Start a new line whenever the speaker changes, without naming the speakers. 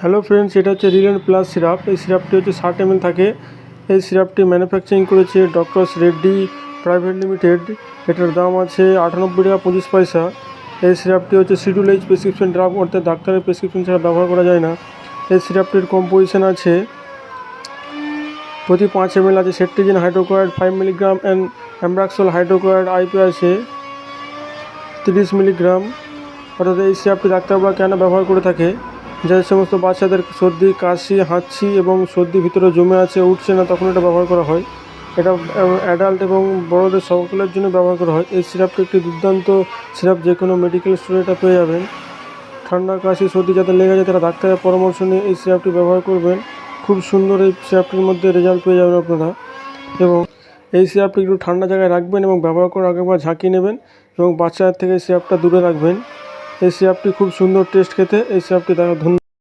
Hello friends, এটা হচ্ছে রিলেন্ট plus syrup. এই সিরাপটি হচ্ছে 60 ml থাকে। এই সিরাপটি ম্যানুফ্যাকচারিং করেছে ডক্টরস রেড্ডি প্রাইভেট লিমিটেড। এটার দাম আছে 98 টাকা 25 পয়সা। এই সিরাপটি হচ্ছে শিডিউল এইচ প্রেসক্রিপশন ড্রাগ, অর্থাৎ ডাক্তারের প্রেসক্রিপশন ছাড়া ব্যবহার করা যায় না। এই সিরাপটির কম্পোজিশন আছে প্রতি 5 ml আছে cetirizine hydrochloride 5 milligram and ambroxol hydrochloride IP আছে 30 মিলিগ্রাম। অর্থাৎ এই সিরাপটি ডাক্তাররা কেন ব্যবহার করে থাকে? যে সমস্ত বাচ্চাদের সর্দি, কাশি, হাঁচি এবং সর্দি ভিতরে জমে আছে, উঠছে না, তখন এটা ব্যবহার করা হয়। এটা অ্যাডাল্ট এবং বড়দের সকলের জন্য ব্যবহার করা হয়। এই সিরাপটি একটি দুর্দান্ত সিরাপ, যে কোনো মেডিকেল স্টোরে এটা পেয়ে যাবেন। ঠান্ডা, কাশি, সর্দি যাদের লেগে যায় তারা ডাক্তারের পরামর্শ নিয়ে এই সিরাপটি ব্যবহার করবেন। খুব সুন্দর এই সিরাপটির মধ্যে রেজাল্ট পেয়ে যাবেন আপনারা। এবং এই সিরাপটি একটু ঠান্ডা জায়গায় রাখবেন এবং ব্যবহার করার আগে একবার ঝাঁকিয়ে নেবেন এবং বাচ্চাদের থেকে এই সিরাপটা দূরে রাখবেন। এই সিরাপটি খুব সুন্দর টেস্ট খেতে। এই সিরাপটি ধন্যবাদ।